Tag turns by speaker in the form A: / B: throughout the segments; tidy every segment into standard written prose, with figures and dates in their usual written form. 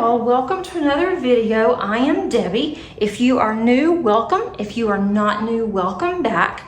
A: y'all, welcome to another video. I am Debbie. If you are new, welcome. If you are not new, welcome back.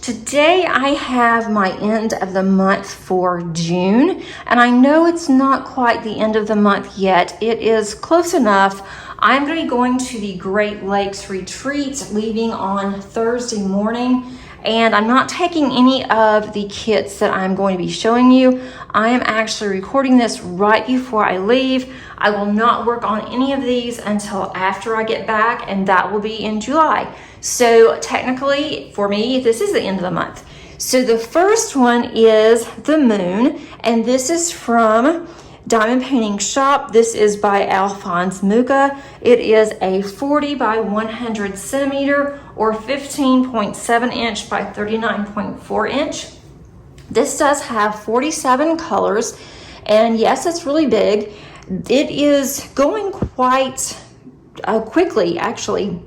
A: Today I have my end of the month for June, and I know it's not quite the end of the month yet. It is close enough. I'm going to be going to the Great Lakes retreat, leaving on Thursday morning. And I'm not taking any of the kits that I'm going to be showing you. I am actually recording this right before I leave. I will not work on any of these until after I get back, and that will be in July. So technically, for me, this is the end of the month. So the first one is the moon, and this is from Diamond Painting Shop. This is by Alphonse Muka. It is a 40 by 100 centimeter or 15.7 inch by 39.4 inch. This does have 47 colors, and yes, it's really big. It is going quite quickly, actually,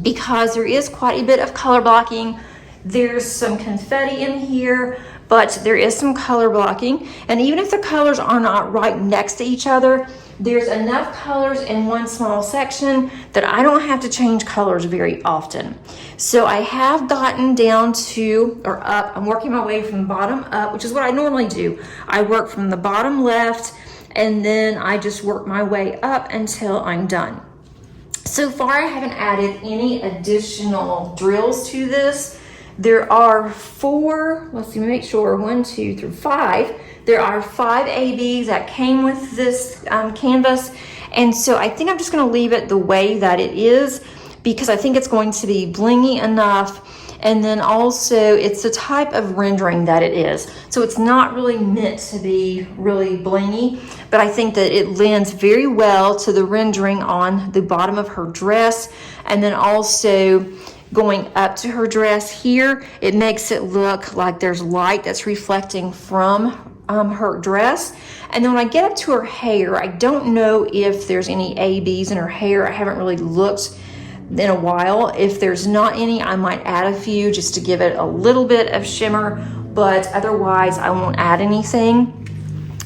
A: because there is quite a bit of color blocking. There's some confetti in here, but there is some color blocking. And even if the colors are not right next to each other, there's enough colors in one small section that I don't have to change colors very often. So I have gotten down to, or up, I'm working my way from bottom up, which is what I normally do. I work from the bottom left, and then I just work my way up until I'm done. So far, I haven't added any additional drills to this. There are four, let's see, make sure, 1, 2, 3, 5. There are 5 ABs that came with this canvas. And so I think I'm just gonna leave it the way that it is, because I think it's going to be blingy enough. And then also it's the type of rendering that it is. So it's not really meant to be really blingy, but I think that it lends very well to the rendering on the bottom of her dress. And then also going up to her dress here, it makes it look like there's light that's reflecting from her dress. And then when I get up to her hair, I don't know if there's any ABs in her hair. I haven't really looked in a while. If there's not any, I might add a few just to give it a little bit of shimmer, but otherwise I won't add anything.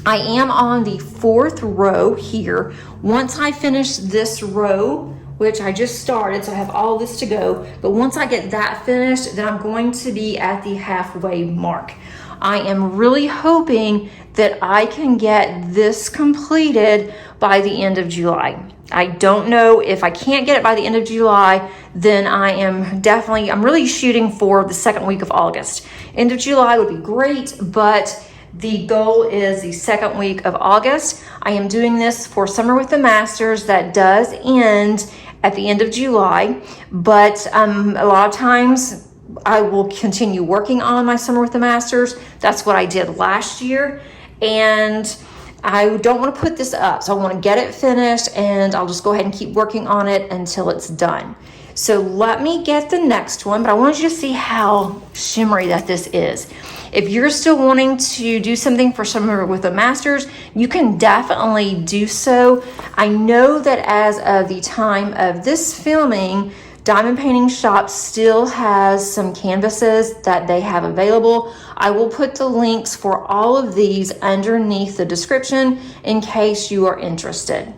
A: I am on the 4th row here. Once I finish this row, which I just started, so I have all this to go, but once I get that finished, then I'm going to be at the halfway mark. I am really hoping that I can get this completed by the end of July. I don't know if I can't get it by the end of July, then I'm really shooting for the 2nd week of August. End of July would be great, but the goal is the 2nd week of August. I am doing this for Summer with the Masters that does end at the end of July, but a lot of times I will continue working on my Summer with the Masters. That's what I did last year, and I don't want to put this up, so I want to get it finished, and I'll just go ahead and keep working on it until it's done. So let me get the next one, but I want you to see how shimmery that this is. If you're still wanting to do something for Summer with the Masters, you can definitely do so. I know that as of the time of this filming, Diamond Painting Shop still has some canvases that they have available. I will put the links for all of these underneath the description in case you are interested.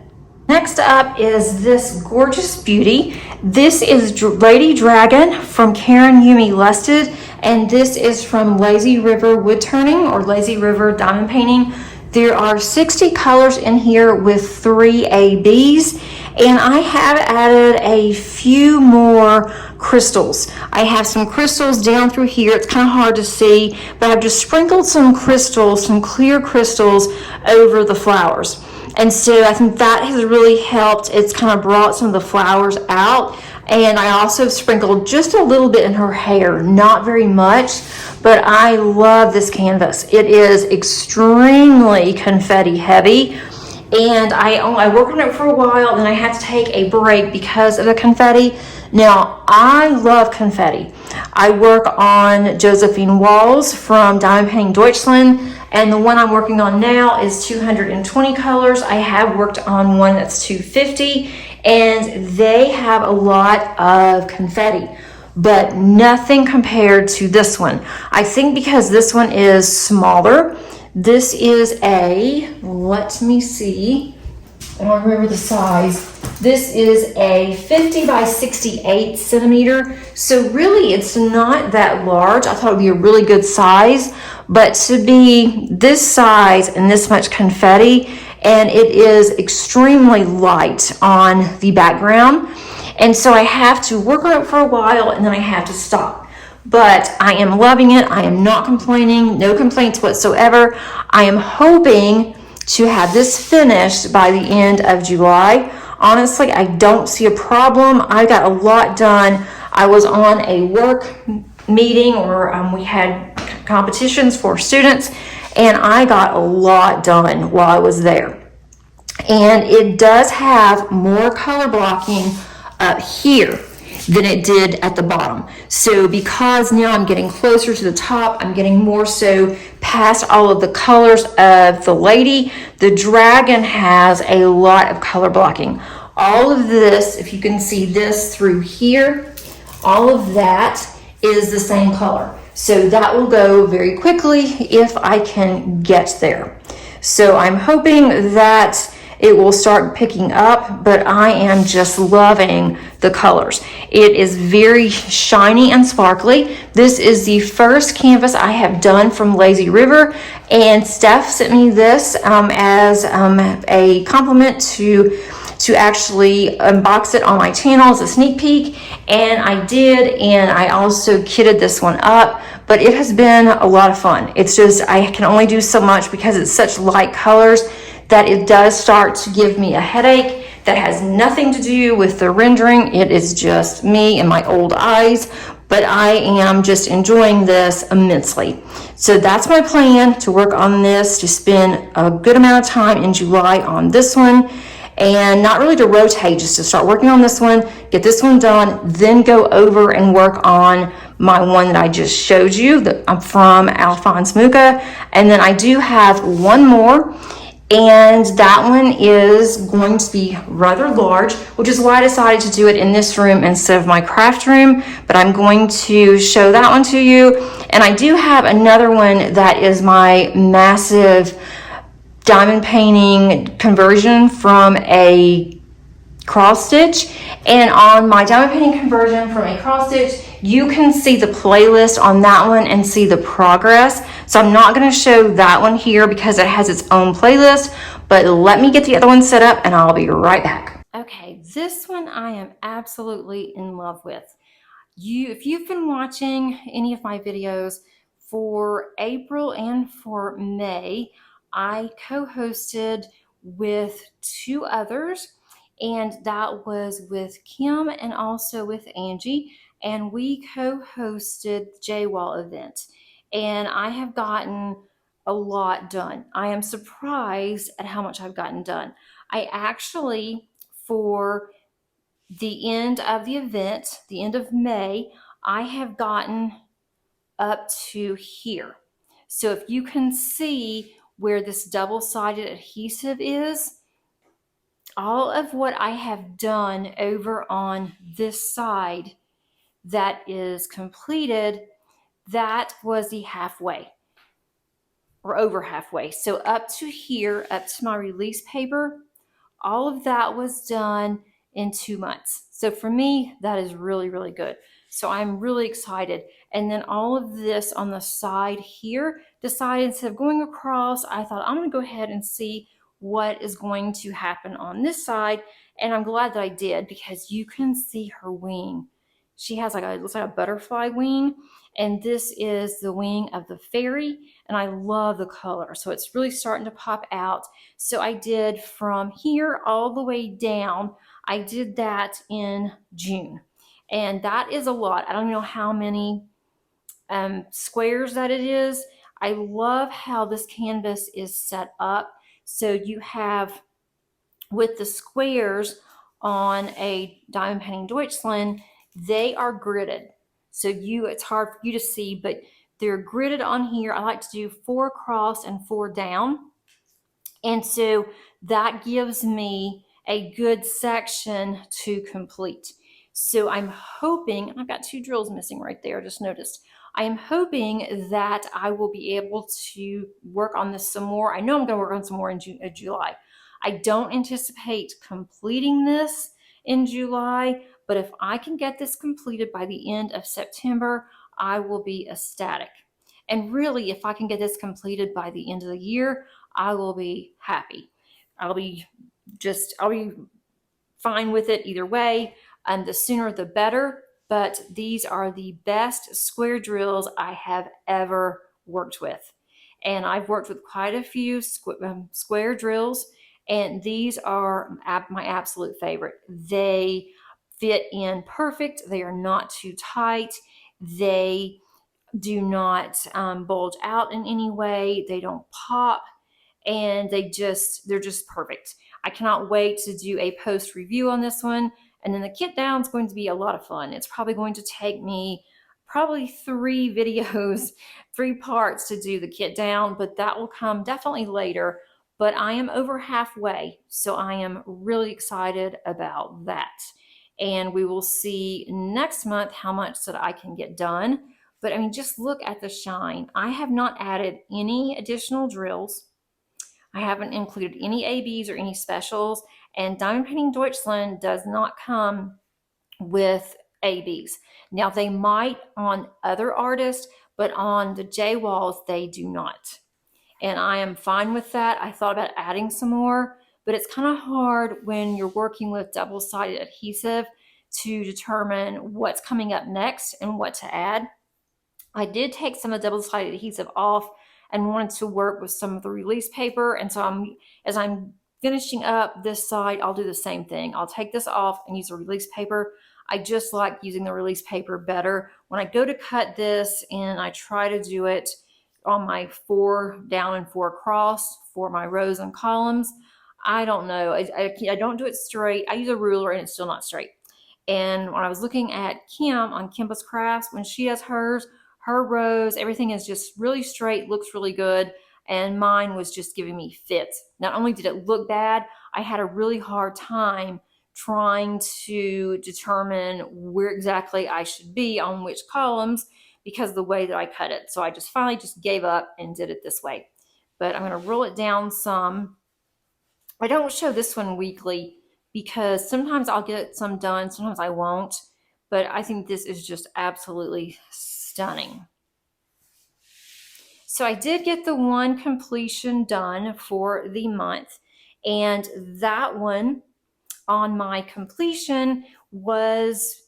A: Next up is this gorgeous beauty. This is Lady Dragon from Karen Yumi Lusted, and this is from Lazy River Wood Turning or Lazy River Diamond Painting. There are 60 colors in here with 3 ABs, and I have added a few more crystals. I have some crystals down through here. It's kind of hard to see, but I've just sprinkled some crystals, some clear crystals over the flowers. And so I think that has really helped. It's kind of brought some of the flowers out. And I also sprinkled just a little bit in her hair, not very much, but I love this canvas. It is extremely confetti heavy, and I worked on it for a while, then I had to take a break because of the confetti. Now, I love confetti. I work on Josephine Walls from Diamond Painting Deutschland, and the one I'm working on now is 220 colors. I have worked on one that's 250, and they have a lot of confetti, but nothing compared to this one. I think because this one is smaller, this is a, let me see, I don't remember the size. This is a 50 by 68 centimeter. So really it's not that large. I thought it would be a really good size, but to be this size and this much confetti, and it is extremely light on the background. And so I have to work on it for a while and then I have to stop. But I am loving it. I am not complaining, no complaints whatsoever. I am hoping to have this finished by the end of July. Honestly, I don't see a problem. I got a lot done. I was on a work meeting, or we had competitions for students, and I got a lot done while I was there. And it does have more color blocking up here than it did at the bottom. So because now I'm getting closer to the top, I'm getting more so past all of the colors of the lady. The dragon has a lot of color blocking. All of this, if you can see this through here, all of that is the same color. So that will go very quickly if I can get there. So I'm hoping that it will start picking up, but I am just loving the colors. It is very shiny and sparkly. This is the first canvas I have done from Lazy River, and Steph sent me this as a compliment to actually unbox it on my channel as a sneak peek, and I did, and I also kitted this one up, but it has been a lot of fun. It's just, I can only do so much because it's such light colors that it does start to give me a headache. That has nothing to do with the rendering. It is just me and my old eyes, but I am just enjoying this immensely. So that's my plan, to work on this, to spend a good amount of time in July on this one, and not really to rotate, just to start working on this one, get this one done, then go over and work on my one that I just showed you, that I'm from Alphonse Mucha. And then I do have one more, and that one is going to be rather large, which is why I decided to do it in this room instead of my craft room. But I'm going to show that one to you. And I do have another one that is my massive diamond painting conversion from a cross stitch. And on my diamond painting conversion from a cross stitch, you can see the playlist on that one and see the progress. So I'm not going to show that one here because it has its own playlist, but let me get the other one set up and I'll be right back. Okay, this one I am absolutely in love with. If you've been watching any of my videos for April and for May, I co-hosted with two others, and that was with Kim and also with Angie, and we co-hosted the J-Wall event, and I have gotten a lot done. I am surprised at how much I've gotten done. I actually, for the end of the event, the end of May, I have gotten up to here. So if you can see where this double-sided adhesive is, all of what I have done over on this side that is completed, that was the halfway or over halfway. So up to here, up to my release paper, all of that was done in 2 months. So for me, that is really, really good. So I'm really excited. And then all of this on the side here, decided instead of going across, I thought I'm going to go ahead and see what is going to happen on this side. And I'm glad that I did, because you can see her wing. She has like looks like a butterfly wing, and this is the wing of the fairy, and I love the color. So it's really starting to pop out. So I did from here all the way down. I did that in June, and that is a lot. I don't know how many squares that it is. I love how this canvas is set up. So you have, with the squares on a diamond painting Deutschland, they are gridded. So it's hard for you to see, but they're gridded on here. I like to do 4 across and 4 down. And so that gives me a good section to complete. So I'm hoping, I've got 2 drills missing right there, I just noticed. I am hoping that I will be able to work on this some more. I know I'm going to work on some more in July. I don't anticipate completing this in July, but if I can get this completed by the end of September, I will be ecstatic. And really, if I can get this completed by the end of the year, I will be happy. I'll be fine with it either way. And the sooner the better. But these are the best square drills I have ever worked with. And I've worked with quite a few square drills, and these are my absolute favorite. They fit in perfect. They are not too tight. They do not bulge out in any way. They don't pop, and they're just perfect. I cannot wait to do a post review on this one. And then the kit down is going to be a lot of fun. It's probably going to take me probably 3 videos, 3 parts to do the kit down, but that will come definitely later. But I am over halfway, so I am really excited about that. And we will see next month how much that I can get done. But I mean, just look at the shine. I have not added any additional drills. I haven't included any ABs or any specials, and Diamond Painting Deutschland does not come with ABs. Now, they might on other artists, but on the J walls, they do not. And I am fine with that. I thought about adding some more, but it's kind of hard when you're working with double-sided adhesive to determine what's coming up next and what to add. I did take some of the double-sided adhesive off and wanted to work with some of the release paper. And so as I'm finishing up this side, I'll do the same thing. I'll take this off and use a release paper. I just like using the release paper better. When I go to cut this and I try to do it on my 4 down and 4 across for my rows and columns, I don't know. I don't do it straight. I use a ruler and it's still not straight. And when I was looking at Kim on Kimba's Crafts, when she does hers, her rows, everything is just really straight, looks really good, and mine was just giving me fits. Not only did it look bad, I had a really hard time trying to determine where exactly I should be on which columns because of the way that I cut it. So I just finally just gave up and did it this way. But I'm going to roll it down some. I don't show this one weekly because sometimes I'll get some done, sometimes I won't. But I think this is just absolutely stunning. So I did get the one completion done for the month, and that one on my completion was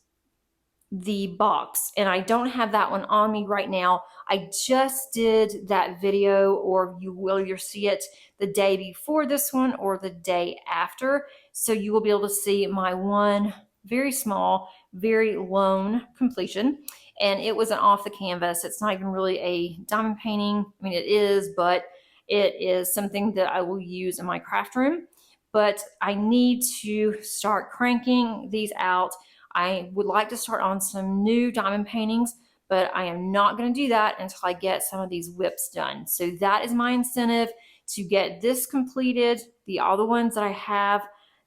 A: the box, and I don't have that one on me right now. I just did that video, or you will either see it the day before this one or the day after, so you will be able to see my one very small, very lone completion. And it wasn't off the canvas. It's not even really a diamond painting. I mean, it is, but it is something that I will use in my craft room. But I need to start cranking these out. I would like to start on some new diamond paintings, but I am not going to do that until I get some of these whips done. So that is my incentive, to get this completed, all the ones that I have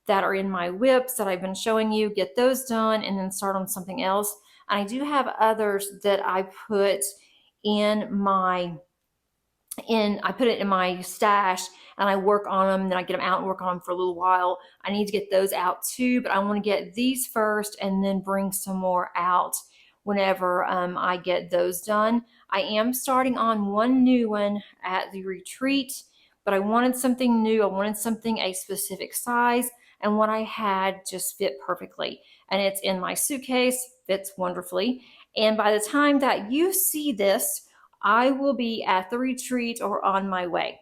A: that are in my whips that I've been showing you, get those done, and then start on something else. And I do have others that I put in my stash, and I work on them, and then I get them out and work on them for a little while. I need to get those out too, but I want to get these first and then bring some more out whenever I get those done. I am starting on one new one at the retreat, but I wanted something new. I wanted something a specific size, and what I had just fit perfectly. And it's in my suitcase, fits wonderfully. And by the time that you see this, I will be at the retreat or on my way.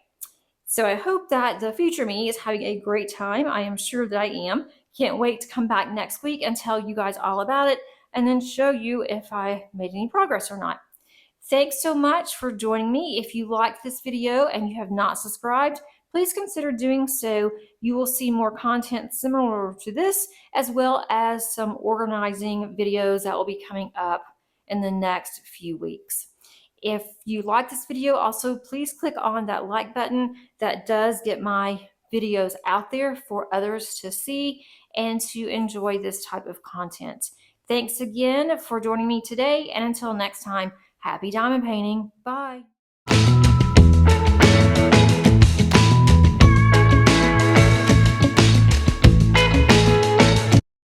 A: So I hope that the future me is having a great time. I am sure that I am. Can't wait to come back next week and tell you guys all about it, and then show you if I made any progress or not. Thanks so much for joining me. If you liked this video and you have not subscribed, please consider doing so. You will see more content similar to this, as well as some organizing videos that will be coming up in the next few weeks. If you like this video, also please click on that like button. That does get my videos out there for others to see and to enjoy this type of content. Thanks again for joining me today, and until next time, happy diamond painting. Bye.